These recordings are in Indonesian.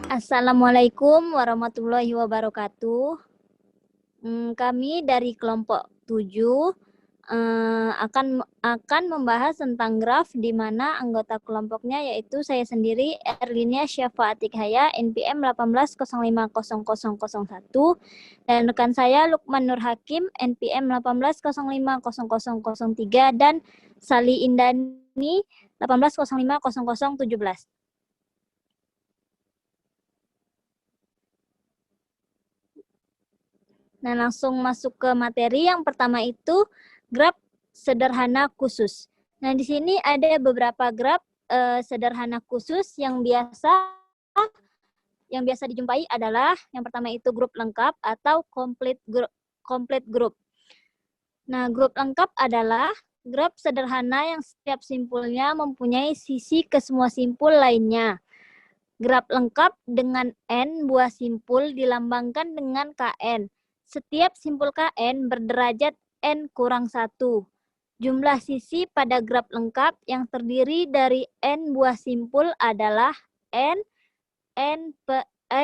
Assalamualaikum warahmatullahi wabarakatuh. Kami dari kelompok 7 akan membahas tentang graf di mana anggota kelompoknya yaitu saya sendiri Erlinia Syafa Atikhaya NPM 18050001 dan rekan saya Lukman Nur Hakim NPM 18050003 dan Sali Indani 18050017. Nah, langsung masuk ke materi. Yang pertama itu graf sederhana khusus. Nah, di sini ada beberapa graf sederhana khusus yang biasa dijumpai adalah yang pertama itu grup lengkap atau complete group. Nah, grup lengkap adalah graf sederhana yang setiap simpulnya mempunyai sisi ke semua simpul lainnya. Graf lengkap dengan n buah simpul dilambangkan dengan Kn. Setiap simpul Kn berderajat n kurang 1. Jumlah sisi pada graf lengkap yang terdiri dari n buah simpul adalah n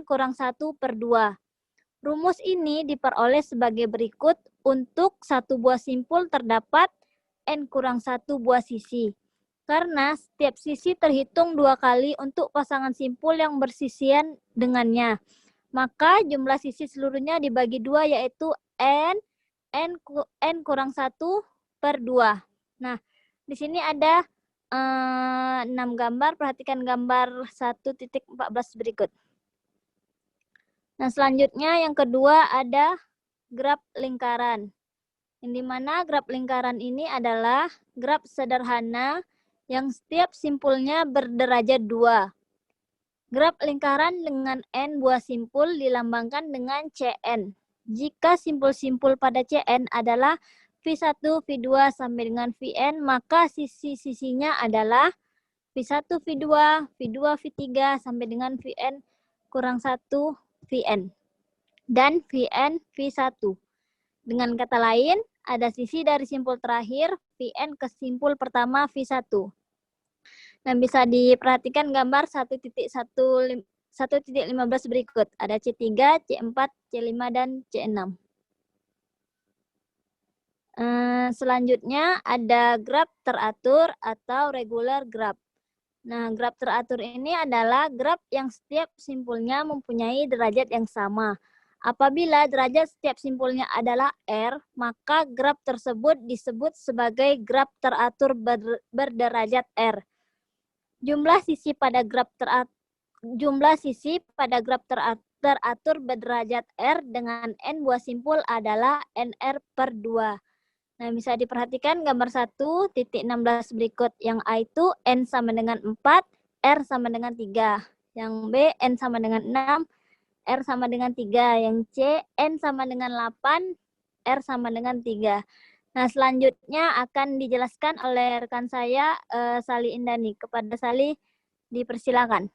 kurang 1 per 2. Rumus ini diperoleh sebagai berikut. Untuk satu buah simpul terdapat n kurang 1 buah sisi. Karena setiap sisi terhitung 2 kali untuk pasangan simpul yang bersisian dengannya. Maka jumlah sisi seluruhnya dibagi 2 yaitu n kurang 1 per 2. Nah, di sini ada 6 gambar. Perhatikan gambar 1.14 berikut. Nah, selanjutnya yang kedua ada graf lingkaran. Yang dimana graf lingkaran ini adalah graf sederhana yang setiap simpulnya berderajat 2. Graf lingkaran dengan n buah simpul dilambangkan dengan Cn. Jika simpul-simpul pada Cn adalah V1, V2 sampai dengan Vn, maka sisi-sisinya adalah V1, V2, V2, V3 sampai dengan Vn kurang 1 Vn. Dan Vn V1. Dengan kata lain, ada sisi dari simpul terakhir Vn ke simpul pertama V1. Nah, bisa diperhatikan gambar 1.15 berikut. Ada C3, C4, C5, dan C6. Selanjutnya ada graf teratur atau regular graph. Nah, graf teratur ini adalah graf yang setiap simpulnya mempunyai derajat yang sama. Apabila derajat setiap simpulnya adalah R, maka graf tersebut disebut sebagai graf teratur berderajat R. Jumlah sisi pada graf teratur berderajat R dengan n buah simpul adalah nr per 2. Nah, bisa diperhatikan gambar 1.16 berikut. Yang A itu n sama dengan 4, R sama dengan 3. Yang B, n sama dengan 6, R sama dengan 3. Yang C, N sama dengan 8, R sama dengan 3. Nah, selanjutnya akan dijelaskan oleh rekan saya, Sali Indani. Kepada Sali, dipersilakan.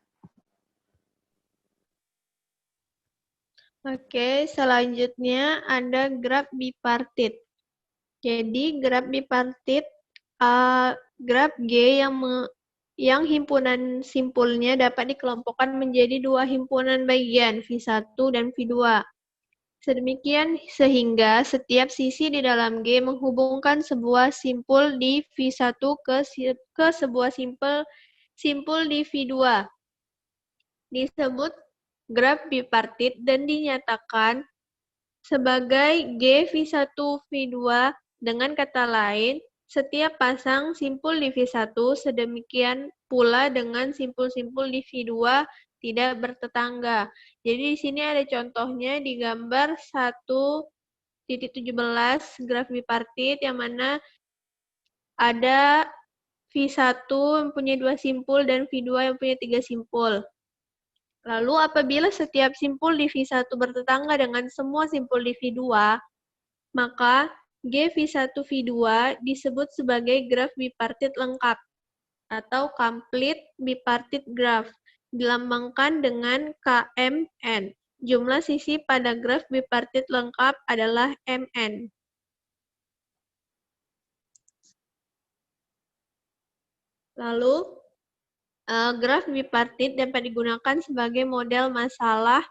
Oke, selanjutnya ada graf bipartit. Jadi, graf bipartit, graf G yang himpunan simpulnya dapat dikelompokkan menjadi 2 himpunan bagian, V1 dan V2. Sedemikian sehingga setiap sisi di dalam G menghubungkan sebuah simpul di V1 ke sebuah simpul di V2. Disebut graf bipartit dan dinyatakan sebagai G V1 V2. Dengan kata lain, setiap pasang simpul di V1 sedemikian pula dengan simpul-simpul di V2 tidak bertetangga. Jadi di sini ada contohnya di gambar 1.17 graf bipartit yang mana ada V1 yang punya 2 simpul dan V2 yang punya 3 simpul. Lalu apabila setiap simpul di V1 bertetangga dengan semua simpul di V2, maka G V1 V2 disebut sebagai graf bipartit lengkap atau complete bipartit graph, dilambangkan dengan KMN. Jumlah sisi pada graf bipartit lengkap adalah MN. Lalu, Graf bipartit dapat digunakan sebagai model masalah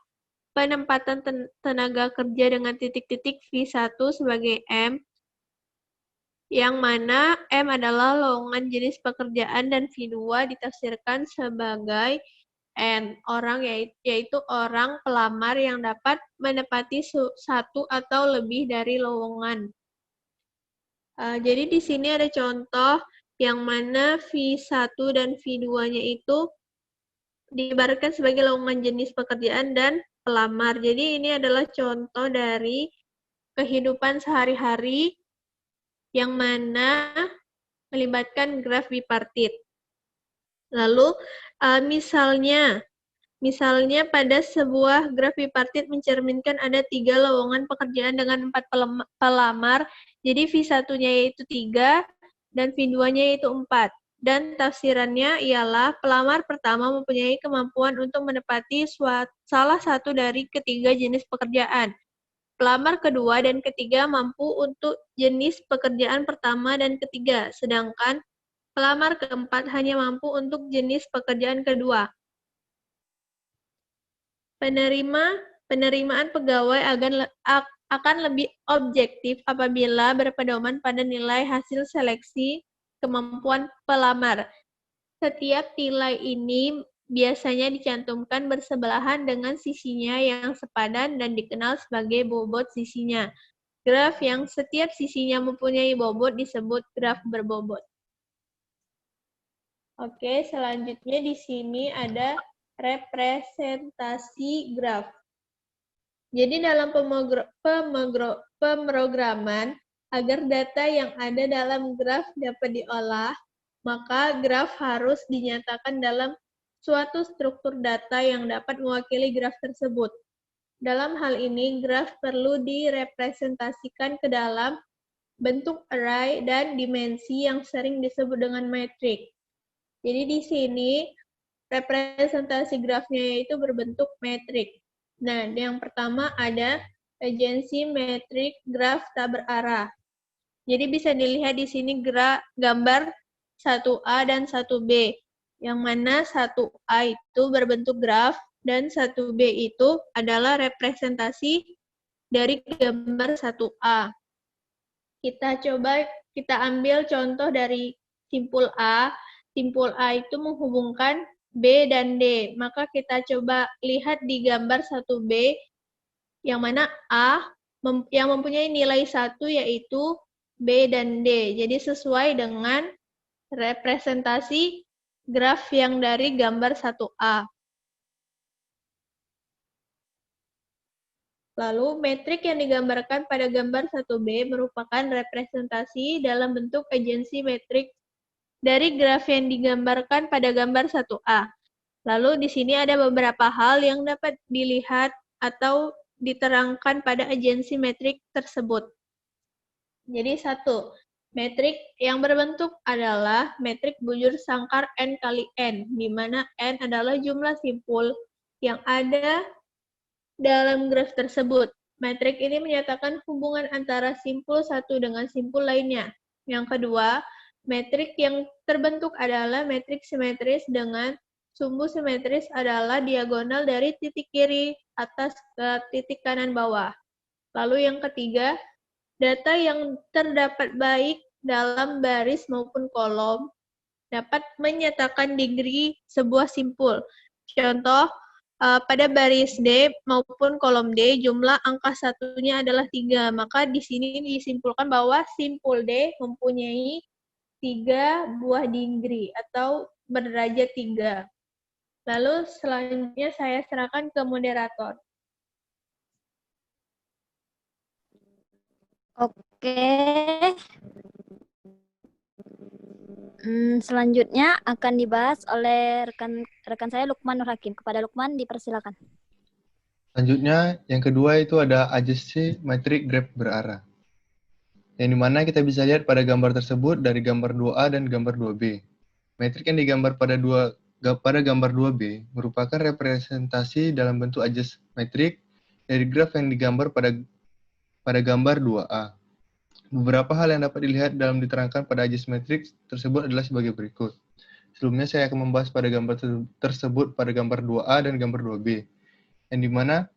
penempatan tenaga kerja dengan titik-titik V1 sebagai M, yang mana M adalah lowongan jenis pekerjaan dan V2 ditafsirkan sebagai N, orang yaitu orang pelamar yang dapat menepati satu atau lebih dari lowongan. Jadi di sini ada contoh yang mana V1 dan V2-nya itu diibaratkan sebagai lowongan jenis pekerjaan dan pelamar. Jadi ini adalah contoh dari kehidupan sehari-hari yang mana melibatkan graf bipartit. Lalu misalnya pada sebuah graf bipartit mencerminkan ada 3 lowongan pekerjaan dengan 4 pelamar, jadi V1-nya yaitu 3 dan V2-nya yaitu 4. Dan tafsirannya ialah pelamar pertama mempunyai kemampuan untuk menepati salah satu dari ketiga jenis pekerjaan. Pelamar kedua dan ketiga mampu untuk jenis pekerjaan pertama dan ketiga, sedangkan pelamar keempat hanya mampu untuk jenis pekerjaan kedua. Penerimaan pegawai akan lebih objektif apabila berpedoman pada nilai hasil seleksi kemampuan pelamar. Setiap nilai ini biasanya dicantumkan bersebelahan dengan sisinya yang sepadan dan dikenal sebagai bobot sisinya. Graf yang setiap sisinya mempunyai bobot disebut graf berbobot. Oke, selanjutnya di sini ada representasi graf. Jadi dalam pemrograman, agar data yang ada dalam graf dapat diolah, maka graf harus dinyatakan dalam suatu struktur data yang dapat mewakili graf tersebut. Dalam hal ini, graf perlu direpresentasikan ke dalam bentuk array dan dimensi yang sering disebut dengan metrik. Jadi di sini representasi grafnya yaitu berbentuk metrik. Nah, yang pertama ada agensi metrik graf tak berarah. Jadi bisa dilihat di sini gambar 1A dan 1B, yang mana 1A itu berbentuk graf dan 1B itu adalah representasi dari gambar 1A. Kita ambil contoh dari simpul A. Simpul A itu menghubungkan B dan D. Maka kita coba lihat di gambar 1B, yang mana A yang mempunyai nilai 1 yaitu B dan D. Jadi sesuai dengan representasi graf yang dari gambar 1A. Lalu, metrik yang digambarkan pada gambar 1B merupakan representasi dalam bentuk agensi metrik dari graf yang digambarkan pada gambar 1A. Lalu di sini ada beberapa hal yang dapat dilihat atau diterangkan pada agensi metrik tersebut. Jadi 1, metrik yang berbentuk adalah metrik bujur sangkar N kali N, di mana N adalah jumlah simpul yang ada dalam graf tersebut. Metrik ini menyatakan hubungan antara simpul satu dengan simpul lainnya. Yang kedua, metrik yang terbentuk adalah metrik simetris dengan sumbu simetris adalah diagonal dari titik kiri atas ke titik kanan bawah. Lalu yang ketiga, data yang terdapat baik dalam baris maupun kolom dapat menyatakan degree sebuah simpul. Contoh, pada baris D maupun kolom D, jumlah angka satunya adalah 3. Maka di sini disimpulkan bahwa simpul D mempunyai 3 buah degree atau berderajat 3. Lalu selanjutnya saya serahkan ke moderator. Oke. Selanjutnya akan dibahas oleh rekan saya Lukman Nur Hakim. Kepada Lukman dipersilakan. Selanjutnya, yang kedua itu ada agensi metrik graf berarah. Yang dimana kita bisa lihat pada gambar tersebut dari gambar 2A dan gambar 2B. Metrik yang digambar pada gambar 2B merupakan representasi dalam bentuk agensi metrik dari graf yang digambar pada gambar 2A. Beberapa hal yang dapat dilihat dalam diterangkan pada agensi metrik tersebut adalah sebagai berikut. Sebelumnya saya akan membahas pada gambar tersebut pada gambar 2A dan gambar 2B. Yang dimana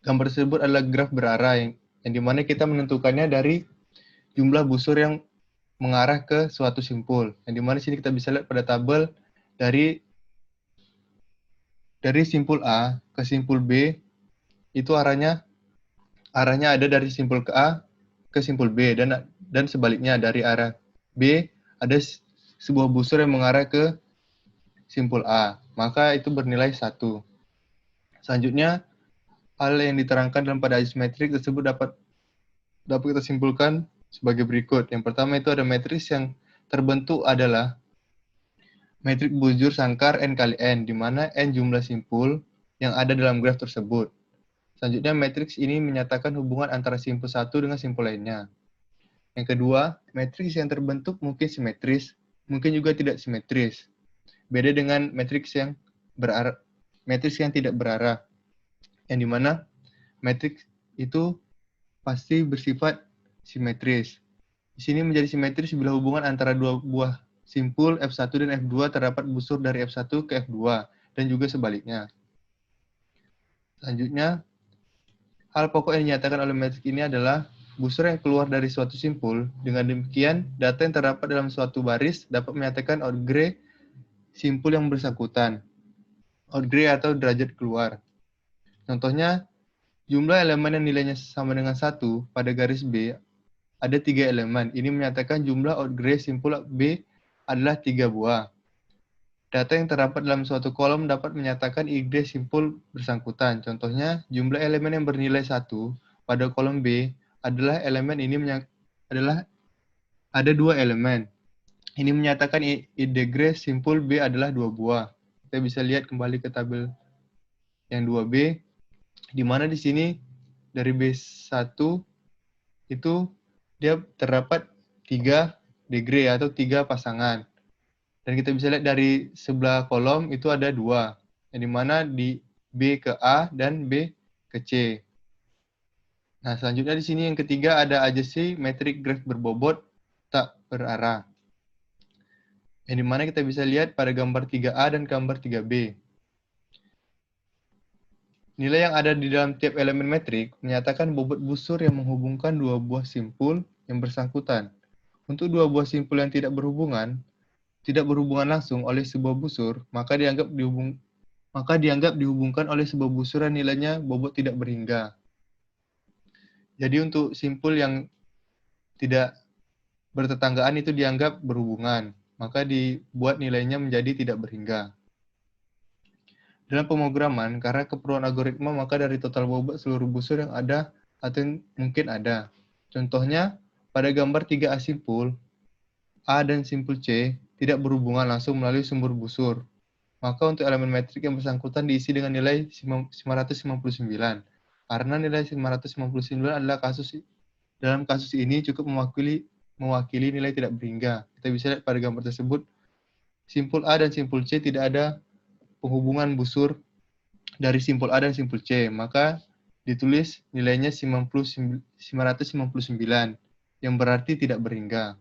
gambar tersebut adalah graf berarah yang dimana kita menentukannya dari jumlah busur yang mengarah ke suatu simpul. Yang dimana sini kita bisa lihat pada tabel dari simpul A ke simpul B itu arahnya ada dari simpul ke A ke simpul B dan sebaliknya dari arah B ada sebuah busur yang mengarah ke simpul A, maka itu bernilai 1. Selanjutnya, hal yang diterangkan dalam pada ajas metrik tersebut dapat kita simpulkan sebagai berikut. Yang pertama itu ada matriks yang terbentuk adalah metrik bujur sangkar N kali N, di mana N jumlah simpul yang ada dalam graf tersebut. Selanjutnya, matriks ini menyatakan hubungan antara simpul satu dengan simpul lainnya. Yang kedua, matriks yang terbentuk mungkin simetris, mungkin juga tidak simetris. Beda dengan matriks yang tidak berarah, yang dimana matriks itu pasti bersifat simetris. Di sini menjadi simetris bila hubungan antara dua buah simpul F1 dan F2 terdapat busur dari F1 ke F2, dan juga sebaliknya. Selanjutnya, hal pokok yang dinyatakan oleh matriks ini adalah busur yang keluar dari suatu simpul. Dengan demikian, data yang terdapat dalam suatu baris dapat menyatakan outgrade simpul yang bersangkutan, outgrade atau derajat keluar. Contohnya, jumlah elemen yang nilainya sama dengan 1 pada garis B ada 3 elemen. Ini menyatakan jumlah outgrade simpul B adalah 3 buah. Data yang terdapat dalam suatu kolom dapat menyatakan outgrade simpul bersangkutan. Contohnya, jumlah elemen yang bernilai 1 pada kolom B adalah ada 2 elemen. Ini menyatakan integrasi simpul B adalah 2 buah. Kita bisa lihat kembali ke tabel yang 2B, di mana di sini dari B1 itu dia terdapat 3 degree atau 3 pasangan. Dan kita bisa lihat dari sebelah kolom itu ada 2, yang dimana di B ke A dan B ke C. Nah, selanjutnya di sini yang ketiga ada adjacent metrik graf berbobot tak berarah, yang dimana kita bisa lihat pada gambar 3A dan gambar 3B. Nilai yang ada di dalam tiap elemen metrik menyatakan bobot busur yang menghubungkan dua buah simpul yang bersangkutan. Untuk dua buah simpul yang tidak berhubungan langsung oleh sebuah busur, maka dianggap dihubungkan oleh sebuah busur yang nilainya bobot tidak berhingga. Jadi untuk simpul yang tidak bertetanggaan itu dianggap berhubungan, maka dibuat nilainya menjadi tidak berhingga. Dalam pemrograman, karena keperluan algoritma, maka dari total bobot seluruh busur yang ada atau yang mungkin ada. Contohnya, pada gambar 3A simpul, A dan simpul C tidak berhubungan langsung melalui sumber busur. Maka untuk elemen metrik yang bersangkutan diisi dengan nilai 559. Karena nilai 559 adalah dalam kasus ini cukup mewakili nilai tidak berhingga. Kita bisa lihat pada gambar tersebut, simpul A dan simpul C tidak ada penghubungan busur dari simpul A dan simpul C, maka ditulis nilainya 559, yang berarti tidak berhingga.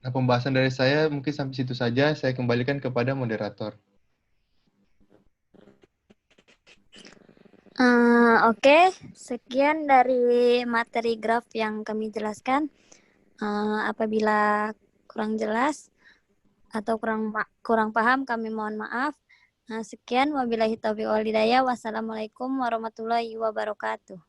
Nah, pembahasan dari saya mungkin sampai situ saja. Saya kembalikan kepada moderator. Oke, sekian dari materi graf yang kami jelaskan. Apabila kurang jelas atau kurang paham, kami mohon maaf. Sekian, wabillahi taufiq wal hidayah. Wassalamualaikum warahmatullahi wabarakatuh.